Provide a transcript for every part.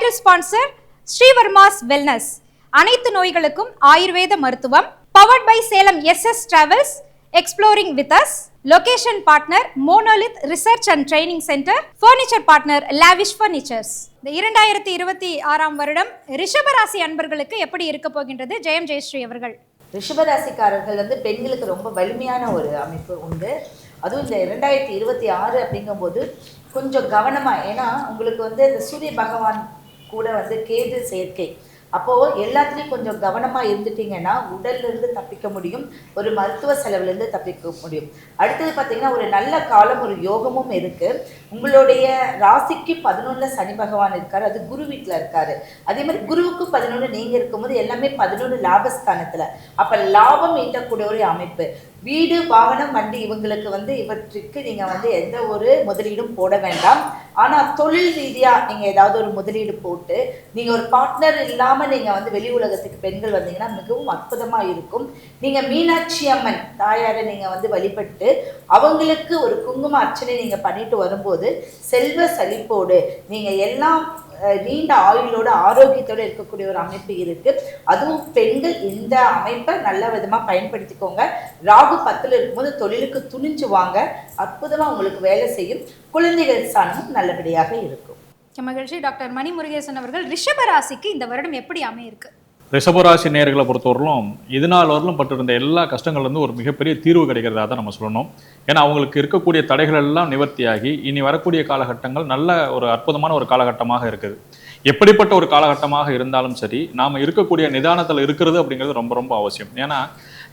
Title sponsor Srivarma's wellness, அனைத்து நோய்களுக்கும் ஆயுர்வேத மருத்துவம். Powered by Salem SS travels, exploring with us. Location partner monolith research and training centre. Furniture partner lavish furnitures. இந்த 2026ஆம் வருடம் ரிஷபராசி அன்பர்களுக்கு எப்படி இருக்க போகின்றது? ஜெயம் ஜெயஸ்ரீ அவர்கள். ரிஷபராசிக்காரர்கள் பெண்களுக்கு ரொம்ப வலிமையான ஒரு அமைப்பு உண்டு. அதுவும் இந்த 2026 அப்படிங்கும்போது கொஞ்சம் கவனமாக, ஏன்னா உங்களுக்கு இந்த சூரிய பகவான் கூட கேது சேர்க்கை, அப்போது எல்லாத்துலேயும் கொஞ்சம் கவனமாக இருந்துட்டிங்கன்னா உடல்லேருந்து தப்பிக்க முடியும், ஒரு மருத்துவ செலவுலேருந்து தப்பிக்க முடியும். அடுத்தது பார்த்திங்கன்னா ஒரு நல்ல காலம், ஒரு யோகமும் இருக்குது. உங்களுடைய ராசிக்கு 11 சனி பகவான் இருக்கார், அது குரு வீட்டில் இருக்கார். அதே மாதிரி குருவுக்கு 11 நீங்கள் இருக்கும்போது எல்லாமே 11 லாபஸ்தானத்தில். அப்போ லாபம் ஈட்டக்கூடிய ஒரு அமைப்பு. வீடு, வாகனம், வண்டி இவங்களுக்கு இவற்றுக்கு நீங்கள் எந்த ஒரு முதலீடும் போட வேண்டாம். ஆனால் தொழில் ரீதியாக நீங்கள் ஏதாவது ஒரு முதலீடு போட்டு நீங்கள் ஒரு பார்ட்னர் இல்லாமல் நீங்கள் வெளி உலகத்துக்கு பெண்கள் வந்தீங்கன்னா மிகவும் அற்புதமாக இருக்கும். நீங்கள் மீனாட்சி அம்மன் தாயாரை நீங்கள் வழிபட்டு அவங்களுக்கு ஒரு குங்கும அர்ச்சனை நீங்கள் பண்ணிட்டு வரும்போது செல்வ செழிப்போடு நீங்கள் எல்லாம் நீண்ட ஆயுளோட ஆரோக்கியத்தோடு இருக்கக்கூடிய ஒரு அமைப்பு இருக்கு. அதுவும் பெண்கள் இந்த அமைப்பை நல்ல விதமாக பயன்படுத்திக்கோங்க. ராகு 10ல் இருக்கும்போது தொழிலுக்கு துணிஞ்சு வாங்க, அற்புதமாக உங்களுக்கு வேலை செய்யும். குழந்தைகள் ஸ்தானமும் நல்லபடியாக இருக்கும். மகிழ்ச்சி. டாக்டர் மணி முருகேசன் அவர்கள், ரிஷபராசிக்கு இந்த வருடம் எப்படி அமையிருக்கு? ரிஷபராசி நேயர்களை பொறுத்தவரையிலும் இது நாள் வரலும் பட்டிருந்த எல்லா கஷ்டங்கள்லேருந்து ஒரு மிகப்பெரிய தீர்வு கிடைக்கிறதா தான் நம்ம சொல்லணும். ஏன்னா அவங்களுக்கு இருக்கக்கூடிய தடைகள் எல்லாம் நிவர்த்தியாகி இனி வரக்கூடிய காலகட்டங்கள் நல்ல ஒரு அற்புதமான ஒரு காலகட்டமாக இருக்குது. எப்படிப்பட்ட ஒரு காலகட்டமாக இருந்தாலும் சரி, நாம் இருக்கக்கூடிய நிதானத்தில் இருக்கிறது அப்படிங்கிறது ரொம்ப ரொம்ப அவசியம். ஏன்னா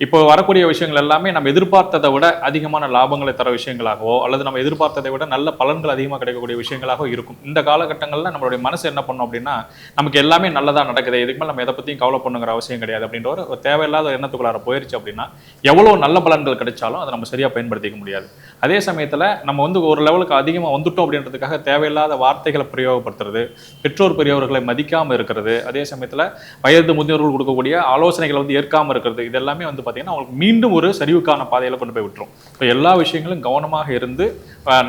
இப்போ வரக்கூடிய விஷயங்கள் எல்லாமே நம்ம எதிர்பார்த்ததை விட அதிகமான லாபங்களை தர விஷயங்களாகவோ அல்லது நம்ம எதிர்பார்த்ததை விட நல்ல பலன்கள் அதிகமாக கிடைக்கக்கூடிய விஷயங்களாகவும் இருக்கும். இந்த காலகட்டங்களில் நம்மளுடைய மனசு என்ன பண்ணும் அப்படின்னா, நமக்கு எல்லாமே நல்லதாக நடக்குது, இதுக்கு மேலே நம்ம எதை பற்றியும் கவலை பண்ணுங்கிற அவசியம் கிடையாது அப்படின்ற ஒரு தேவையில்லாத எண்ணத்துக்குள்ளார போயிடுச்சு அப்படின்னா எவ்வளோ நல்ல பலன்கள் கிடைச்சாலும் அதை நம்ம சரியாக பயன்படுத்திக்க முடியாது. அதே சமயத்தில் நம்ம ஒரு லெவலுக்கு அதிகமாக வந்துட்டோம் அப்படின்றதுக்காக தேவையில்லாத வார்த்தைகளை பிரயோகப்படுத்துறது, பெற்றோர் பெரியவர்களை மதிக்காமல் இருக்கிறது, அதே சமயத்தில் வயது முதியோர்கள் கொடுக்கக்கூடிய ஆலோசனைகளை ஏற்காமல் இருக்கிறது, இது எல்லாமே பார்த்தீங்கன்னா அவங்களுக்கு மீண்டும் ஒரு சரிவுக்கான பாதையில கொண்டு போய் விட்டுரும். இப்போ எல்லா விஷயங்களும் கவனமாக இருந்து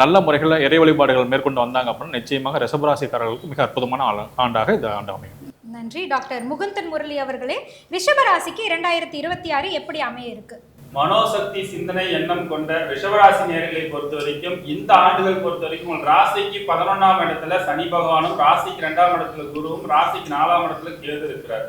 நல்ல முறைகளில் இறை வழிபாடுகள் மேற்கொண்டு வந்தாங்க அப்படின்னா நிச்சயமாக ரிஷபராசிக்காரர்களுக்கு மிக அற்புதமான ஆண்டாக இந்த ஆண்டு அமையும். நன்றி. டாக்டர் முகுந்தன் முரளி அவர்களே, ரிஷபராசிக்கு 2026 எப்படி அமைய இருக்கு? மனோசக்தி, சிந்தனை, எண்ணம் கொண்ட ரிஷபராசி நேயர்களை பொறுத்த வரைக்கும் இந்த ஆண்டுகள் பொறுத்த வரைக்கும் ராசிக்கு 11ஆம் இடத்துல சனி பகவானும், ராசிக்கு 2ஆம் இடத்துல குருவும், ராசிக்கு 4ஆம் இடத்துல கேது இருக்கிறார்.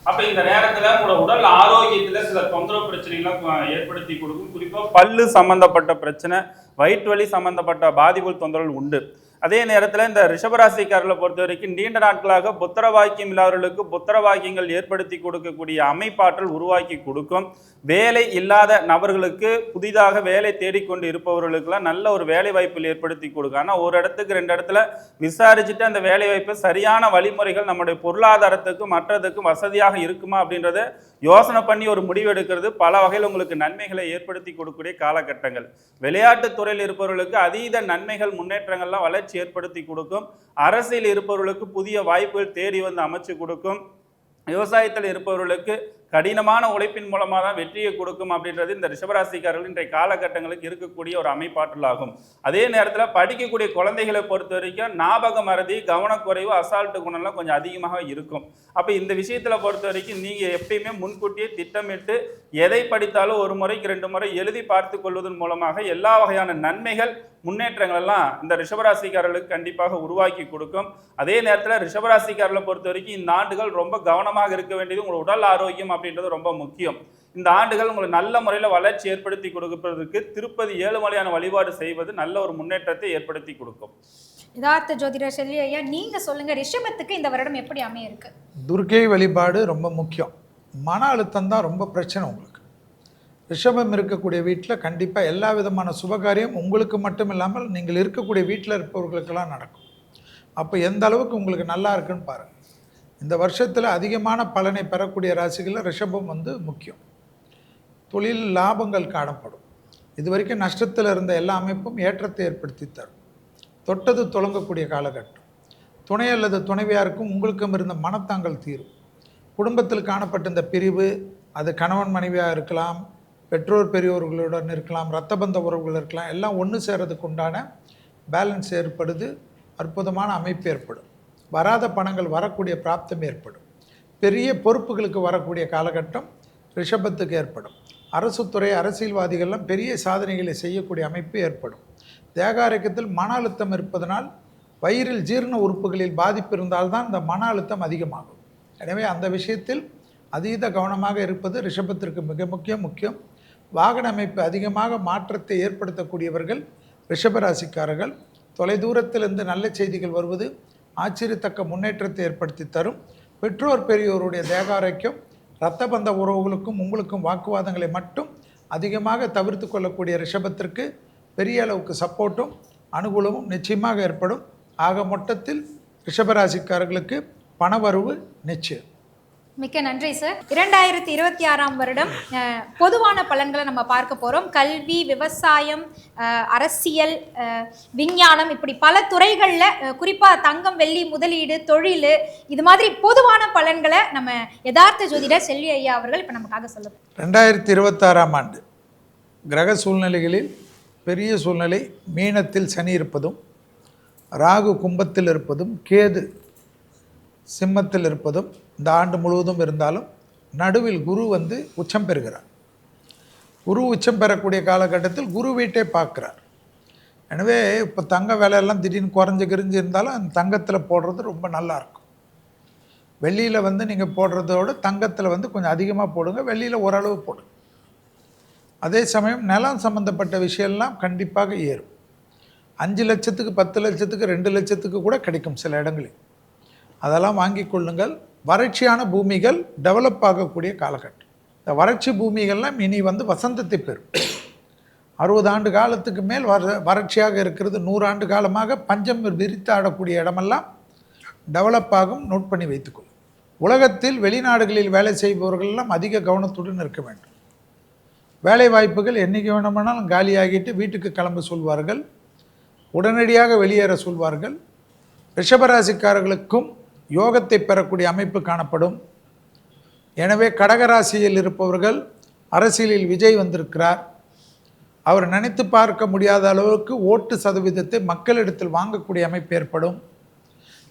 அப்ப இந்த நேரத்துல உங்களோட உடல் ஆரோக்கியத்துல சில தொந்தரவு பிரச்சனைகளை ஏற்படுத்தி கொடுக்கும். குறிப்பா பல்லு சம்பந்தப்பட்ட பிரச்சனை, வயிற்று வலி சம்பந்தப்பட்ட பாதிப்புகள், தொந்தரவுகள் உண்டு. அதே நேரத்தில் இந்த ரிஷபராசிக்காரர்களை பொறுத்த வரைக்கும் நீண்ட நாட்களாக புத்திர வாக்கியம் இல்லாதவர்களுக்கு புத்திர வாக்கியங்கள் ஏற்படுத்தி கொடுக்கக்கூடிய அமைப்பாற்றல் உருவாக்கி கொடுக்கும். வேலை இல்லாத நபர்களுக்கு புதிதாக வேலை தேடிக்கொண்டு இருப்பவர்களுக்கெல்லாம் நல்ல ஒரு வேலை வாய்ப்பில் ஏற்படுத்தி கொடுக்கும். ஆனால் ஒரு இடத்துக்கு 2 இடத்துல விசாரிச்சுட்டு அந்த வேலை வாய்ப்பு சரியான வழிமுறைகள் நம்முடைய பொருளாதாரத்துக்கும் மற்றதுக்கும் வசதியாக இருக்குமா அப்படின்றத யோசனை பண்ணி ஒரு முடிவு எடுக்கிறது பல வகையில் உங்களுக்கு நன்மைகளை ஏற்படுத்தி கொடுக்கக்கூடிய காலகட்டங்கள். விளையாட்டுத் துறையில் இருப்பவர்களுக்கு அதீத நன்மைகள், முன்னேற்றங்கள்லாம் வளர்ச்சி ஏற்படுத்தி கொடுக்கும். அரசியல் இருப்பவர்களுக்கு புதிய வாய்ப்புகள் தேடி வந்து அமைச்சு கொடுக்கும். விவசாயத்தில் இருப்பவர்களுக்கு கடினமான உழைப்பின் மூலமாக தான் வெற்றியை கொடுக்கும் அப்படின்றது இந்த ரிஷபராசிக்காரர்கள் இன்றைய காலகட்டங்களுக்கு இருக்கக்கூடிய ஒரு அமைப்பாற்றல் ஆகும். அதே நேரத்தில் படிக்கக்கூடிய குழந்தைகளை பொறுத்த வரைக்கும் ஞாபக மறதி, கவனக்குறைவு, அசால்ட்டு குணம்லாம் கொஞ்சம் அதிகமாக இருக்கும். அப்போ இந்த விஷயத்தில் பொறுத்த வரைக்கும் நீங்கள் எப்பயுமே முன்கூட்டியே திட்டமிட்டு எதை படித்தாலும் ஒரு முறைக்கு 2 முறை எழுதி பார்த்து கொள்வதன் மூலமாக எல்லா வகையான நன்மைகள், முன்னேற்றங்கள் எல்லாம் இந்த ரிஷபராசிக்காரர்களுக்கு கண்டிப்பாக உருவாக்கி கொடுக்கும். அதே நேரத்தில் ரிஷபராசிக்காரர்களை பொறுத்த வரைக்கும் இந்த ஆண்டுகள் ரொம்ப கவனமாக இருக்க வேண்டியது உங்களோட உடல் ஆரோக்கியம் அப்படின்றது ரொம்ப முக்கியம். இந்த ஆண்டுகள் உங்களுக்கு நல்ல முறையில் வளர்ச்சி ஏற்படுத்தி கொடுப்பதற்கு திருப்பதி ஏழுமலையான வழிபாடு செய்வது நல்ல ஒரு முன்னேற்றத்தை ஏற்படுத்தி கொடுக்கும். யதார்த்த ஜோதிடர் செல்வி ஐயா, நீங்க சொல்லுங்க, ரிஷபத்துக்கு இந்த வருடம் எப்படி அமைய இருக்கு? துர்க்கை வழிபாடு ரொம்ப முக்கியம். மன அழுத்தம் தான் ரொம்ப பிரச்சனை உங்களுக்கு. ரிஷபம் இருக்கக்கூடிய வீட்டில் கண்டிப்பாக எல்லா விதமான சுபகாரியம் உங்களுக்கு மட்டும் இல்லாமல் நீங்கள் இருக்கக்கூடிய வீட்டில் இருப்பவர்களுக்கெல்லாம் நடக்கும். அப்போ எந்த அளவுக்கு உங்களுக்கு நல்லா இருக்குன்னு பாருங்கள். இந்த வருஷத்தில் அதிகமான பலனை பெறக்கூடிய ராசிகளில் ரிஷபம் முக்கியம். தொழில் லாபங்கள் காணப்படும். இது வரைக்கும் நஷ்டத்தில் இருந்த எல்லா அமைப்பும் ஏற்றத்தை ஏற்படுத்தி தரும். தொட்டது தொடங்கக்கூடிய காலகட்டம். துணை அல்லது துணைவியாருக்கும் உங்களுக்கும் இருந்த மனத்தாங்கள் தீரும். குடும்பத்தில் காணப்பட்ட இந்த பிரிவு, அது கணவன் மனைவியாக இருக்கலாம், பெற்றோர் பெரியோர்களுடன் இருக்கலாம், இரத்த பந்த உறவுகள் இருக்கலாம், எல்லாம் ஒன்று சேர்றதுக்கு உண்டான பேலன்ஸ் ஏற்படுது. அற்புதமான அமைப்பு ஏற்படும். வராத பணங்கள் வரக்கூடிய பிராப்தம் ஏற்படும். பெரிய பொறுப்புகளுக்கு வரக்கூடிய காலகட்டம் ரிஷபத்துக்கு ஏற்படும். அரசுத்துறை அரசியல்வாதிகள்லாம் பெரிய சாதனைகளை செய்யக்கூடிய அமைப்பு ஏற்படும். தேகாரோக்கியத்தில் மன அழுத்தம் இருப்பதனால் வயிறில் ஜீரண உறுப்புகளில் பாதிப்பு இருந்தால்தான் இந்த மன அழுத்தம் அதிகமாகும். எனவே அந்த விஷயத்தில் அதீத கவனமாக இருப்பது ரிஷபத்திற்கு மிக முக்கியம். வாகன அமைப்பு அதிகமாக மாற்றத்தை ஏற்படுத்தக்கூடியவர்கள் ரிஷபராசிக்காரர்கள். தொலைதூரத்திலிருந்து நல்ல செய்திகள் வருவது ஆச்சரியத்தக்க முன்னேற்றத்தை ஏற்படுத்தி தரும். பெற்றோர் பெரியோருடைய தேகாரோக்கியம், இரத்த பந்த உறவுகளுக்கும் உங்களுக்கும் வாக்குவாதங்களை மட்டும் அதிகமாக தவிர்த்து கொள்ளக்கூடிய ரிஷபத்திற்கு பெரிய அளவுக்கு சப்போர்ட்டும் அனுகூலமும் நிச்சயமாக ஏற்படும். ஆக மொத்தத்தில் ரிஷபராசிக்காரர்களுக்கு பணவரவு நிச்சயம். மிக்க நன்றி சார். 2026ஆம் வருடம் பொதுவான பலன்களை நம்ம பார்க்க போகிறோம். கல்வி, விவசாயம், அரசியல், விஞ்ஞானம், இப்படி பல துறைகளில் குறிப்பாக தங்கம், வெள்ளி, முதலீடு, தொழில், இது மாதிரி பொதுவான பலன்களை நம்ம யதார்த்த ஜோதிடர் செல்வி ஐயா அவர்கள் இப்போ நமக்காக சொல்லுவோம். 2026ஆம் ஆண்டு கிரக சூழ்நிலைகளில் பெரிய சூழ்நிலை மீனத்தில் சனி இருப்பதும், ராகு கும்பத்தில் இருப்பதும், கேது சிம்மத்தில் இருப்பதும் இந்த ஆண்டு முழுவதும் இருந்தாலும் நடுவில் குரு உச்சம் பெறுகிறார். குரு உச்சம் பெறக்கூடிய காலகட்டத்தில் குரு வீட்டை பார்க்குறார். எனவே இப்போ தங்க விலையெல்லாம் திடீர்னு குறைஞ்சு இருந்தாலும் அந்த தங்கத்தில் போடுறது ரொம்ப நல்லாயிருக்கும். வெள்ளியில் நீங்கள் போடுறதோடு தங்கத்தில் கொஞ்சம் அதிகமாக போடுங்க, வெள்ளியில் ஓரளவு போடுங்க. அதே சமயம் நிலம் சம்மந்தப்பட்ட விஷயம்லாம் கண்டிப்பாக ஏறும். 5 லட்சத்துக்கு 10 லட்சத்துக்கு 2 லட்சத்துக்கு கூட கிடைக்கும் சில இடங்களில். அதெல்லாம் வாங்கி கொள்ளுங்கள். வறட்சியான பூமிகள் டெவலப் ஆகக்கூடிய காலகட்டம். இந்த வறட்சி பூமிகள்லாம் இனி வசந்தத்தை பெறும். 60 ஆண்டு காலத்துக்கு மேல் வறட்சியாக இருக்கிறது. 100 ஆண்டு காலமாக பஞ்சம் விரித்து ஆடக்கூடிய இடமெல்லாம் டெவலப் ஆகும். நோட் பண்ணி வைத்துக்கொள்ளும். உலகத்தில் வெளிநாடுகளில் வேலை செய்பவர்களெல்லாம் அதிக கவனத்துடன் இருக்க வேண்டும். வேலை வாய்ப்புகள் என்றைக்கு வேணுமானாலும் காலியாகிட்டு வீட்டுக்கு கிளம்ப சொல்வார்கள், உடனடியாக வெளியேற சொல்வார்கள். ரிஷபராசிக்காரர்களுக்கும் யோகத்தை பெறக்கூடிய அமைப்பு காணப்படும். எனவே கடகராசியில் இருப்பவர்கள், அரசியலில் விஜய் வந்திருக்கிறார், அவர் நினைத்து பார்க்க முடியாத அளவுக்கு ஓட்டு சதவீதத்தை மக்களிடத்தில் வாங்கக்கூடிய அமைப்பு ஏற்படும்.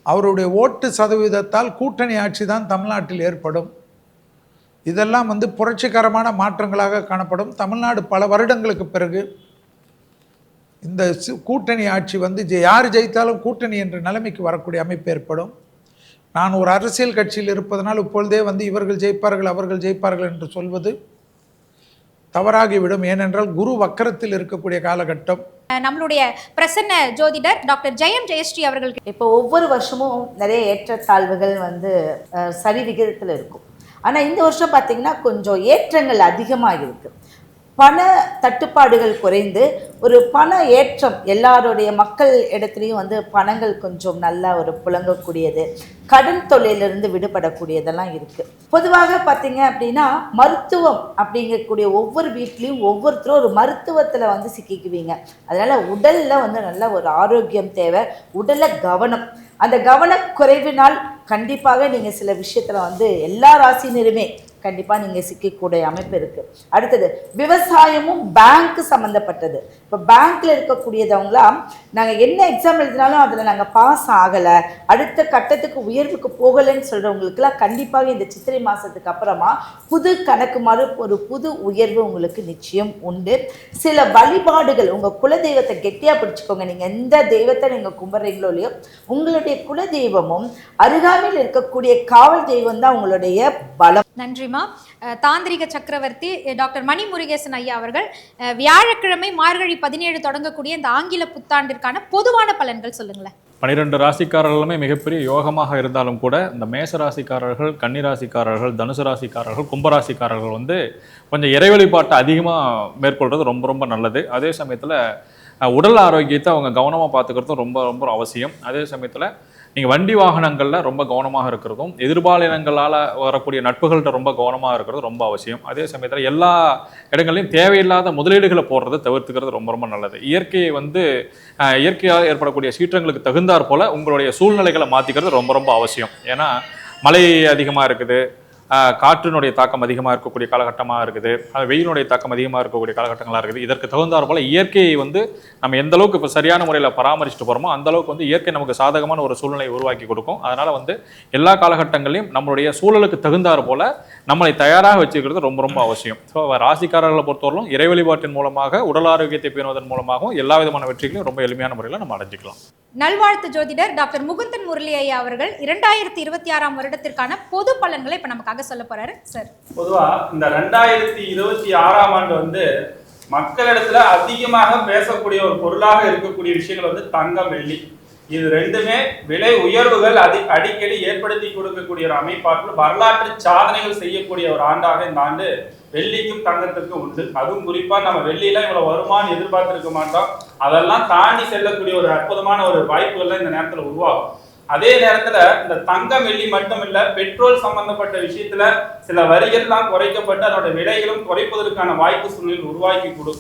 அவருடைய ஓட்டு சதவீதத்தால் கூட்டணி ஆட்சி தான் தமிழ்நாட்டில் ஏற்படும். இதெல்லாம் புரட்சிகரமான மாற்றங்களாக காணப்படும். தமிழ்நாடு பல வருடங்களுக்கு பிறகு இந்த கூட்டணி ஆட்சி யார் ஜெயித்தாலும் கூட்டணி என்ற நிலைமைக்கு வரக்கூடிய அமைப்பு ஏற்படும். நான் ஒரு அரசியல் கட்சியில் இருப்பதனால் இப்பொழுதே இவர்கள் ஜெயிப்பார்கள் அவர்கள் ஜெயிப்பார்கள் என்று சொல்வது தவறாகிவிடும். ஏனென்றால் குரு வக்கரத்தில் இருக்கக்கூடிய காலகட்டம். நம்மளுடைய பிரசன்ன ஜோதிடர் டாக்டர் ஜெயம் ஜெயஸ்ரீ அவர்களுக்கு இப்போ ஒவ்வொரு வருஷமும் நிறைய ஏற்றத்தாழ்வுகள் சரி விகிதத்தில் இருக்கும். ஆனால் இந்த வருஷம் பார்த்திங்கன்னா கொஞ்சம் ஏற்றங்கள் அதிகமாக இருக்குது. பண தட்டுப்பாடுகள் குறைந்து ஒரு பண ஏற்றம் எல்லாருடைய மக்கள் இடத்துலையும் பணங்கள் கொஞ்சம் நல்லா ஒரு புழங்கக்கூடியது, கடன் தொல்லையிலிருந்து விடுபடக்கூடியதெல்லாம் இருக்குது. பொதுவாக பார்த்திங்க அப்படின்னா மருத்துவம் அப்படிங்கக்கூடிய ஒவ்வொரு வீட்லேயும் ஒவ்வொருத்தரும் ஒரு மருத்துவத்தில் சிக்கிக்குவீங்க. அதனால் உடலில் நல்ல ஒரு ஆரோக்கியம் தேவை, உடலில் கவனம். அந்த கவனக்குறைவினால் கண்டிப்பாக நீங்கள் சில விஷயத்தில் எல்லா ராசினருமே கண்டிப்பாக நீங்கள் சிக்கக்கூடிய அமைப்பு இருக்குது. அடுத்தது விவசாயமும் பேங்க் சம்மந்தப்பட்டது. இப்போ பேங்க்கில் இருக்கக்கூடியதவங்களாம் நாங்கள் என்ன எக்ஸாம் எழுதினாலும் அதில் நாங்கள் பாஸ் ஆகலை, அடுத்த கட்டத்துக்கு உயர்வுக்கு போகலைன்னு சொல்கிறவங்களுக்குலாம் கண்டிப்பாக இந்த சித்திரை மாதத்துக்கு அப்புறமா புது கணக்கு ஒரு புது உயர்வு உங்களுக்கு நிச்சயம் உண்டு. சில வழிபாடுகள், உங்கள் குலதெய்வத்தை கெட்டியாக பிடிச்சிக்கோங்க. நீங்கள் எந்த தெய்வத்தை நீங்கள் கும்பிட்றீங்களோ இல்லையோ, உங்களுடைய குலதெய்வமும் அருகாமையில் இருக்கக்கூடிய காவல் தெய்வம் தான் உங்களுடைய பலம். நன்றிமா. தாந்திரிக சக்கரவர்த்தி டாக்டர் மணி முருகேசன் ஐயா அவர்கள் வியாழக்கிழமை மார்கழி 17 தொடங்கக்கூடிய இந்த ஆங்கில புத்தாண்டிற்கான பொதுவான பலன்கள் சொல்லுங்களேன். 12 ராசிக்காரர்களுமே மிகப்பெரிய யோகமாக இருந்தாலும் கூட இந்த மேச ராசிக்காரர்கள், கன்னி ராசிக்காரர்கள், தனுசு ராசிக்காரர்கள், கும்பராசிக்காரர்கள் கொஞ்சம் இறை வழிபாட்டை அதிகமாக மேற்கொள்வது ரொம்ப ரொம்ப நல்லது. அதே சமயத்தில் உடல் ஆரோக்கியத்தை அவங்க கவனமாக பார்த்துக்கிறதும் ரொம்ப ரொம்ப அவசியம். அதே சமயத்தில் நீங்கள் வண்டி வாகனங்களில் ரொம்ப கவனமாக இருக்கிறதும், எதிர்பாலினங்களால் வரக்கூடிய நட்புகள்கிட்ட ரொம்ப கவனமாக இருக்கிறது ரொம்ப அவசியம். அதே சமயத்தில் எல்லா இடங்களையும் தேவையில்லாத முதலீடுகளை போடுறதை தவிர்த்துக்கிறது ரொம்ப ரொம்ப நல்லது. இயற்கையை இயற்கையாக ஏற்படக்கூடிய சீற்றங்களுக்கு தகுந்தாற் போல் உங்களுடைய சூழ்நிலைகளை மாற்றிக்கிறது ரொம்ப ரொம்ப அவசியம். ஏன்னா மழை அதிகமாக இருக்குது, காற்றினுடைய தாக்கம் அதிகமாக இருக்கக்கூடிய காலகட்டமாக இருக்குது, வெயிலுடைய தாக்கம் அதிகமாக இருக்கக்கூடிய காலகட்டங்களாக இருக்குது. இதற்கு தகுந்தாற் போல இயற்கையை வந்து நம்ம எந்த அளவுக்கு இப்போ சரியான முறையில் பராமரிச்சுட்டு போகிறோமோ அந்த அளவுக்கு வந்து இயற்கை நமக்கு சாதகமான ஒரு சூழ்நிலையை உருவாக்கி கொடுக்கும். அதனால் வந்து எல்லா காலகட்டங்களையும் நம்மளுடைய சூழலுக்கு தகுந்தாற் போல நம்மளை தயாராக வச்சுக்கிறது ரொம்ப ரொம்ப அவசியம். ஸோ ராசிக்காரர்களை பொறுத்தவரையிலும் இறை வழிபாட்டின் மூலமாக உடல் ஆரோக்கியத்தை பேணுவதன் மூலமாகவும் எல்லா விதமான வெற்றிகளையும் ரொம்ப எளிமையான முறையில் நம்ம அடைஞ்சிக்கலாம். நல்வாழ்த்து ஜோதிடர் டாக்டர் முகுந்தன் முரளி ஐயா அவர்கள் 2026 வருடத்திற்கான பொது பலன்களை இப்ப நமக்காக சொல்ல போறாரு சார். பொதுவா இந்த 2026 ஆண்டு வந்து மக்களிடத்துல அதிகமாக பேசக்கூடிய ஒரு பொருளாக இருக்கக்கூடிய விஷயங்கள் வந்து தங்கம், வெள்ளி. இது ரெண்டுமே விலை உயர்வுகள் அடிக்கடி ஏற்படுத்தி கொடுக்கக்கூடிய ஒரு அமைப்பாற்றல், வரலாற்று சாதனைகள் செய்யக்கூடிய ஒரு ஆண்டாக இந்த ஆண்டு வெள்ளிக்கும் தங்கத்துக்கும் உண்டு. அதுவும் குறிப்பா நம்ம வெள்ளியில இவ்வளவு வருமானம் எதிர்பார்த்திருக்க மாட்டோம். அதெல்லாம் தாண்டி செல்லக்கூடிய ஒரு அற்புதமான ஒரு வாய்ப்புகள்லாம் இந்த நேரத்துல உருவாகும். அதே நேரத்துல இந்த தங்கம், வெள்ளி மட்டும் இல்ல, பெட்ரோல் சம்பந்தப்பட்ட விஷயத்துல சில வரிகள்லாம் குறைக்கப்பட்டு அதோட விலைகளும் குறைப்பதற்கான வாய்ப்பு சூழ்நிலை உருவாக்கி கொடுக்கும்.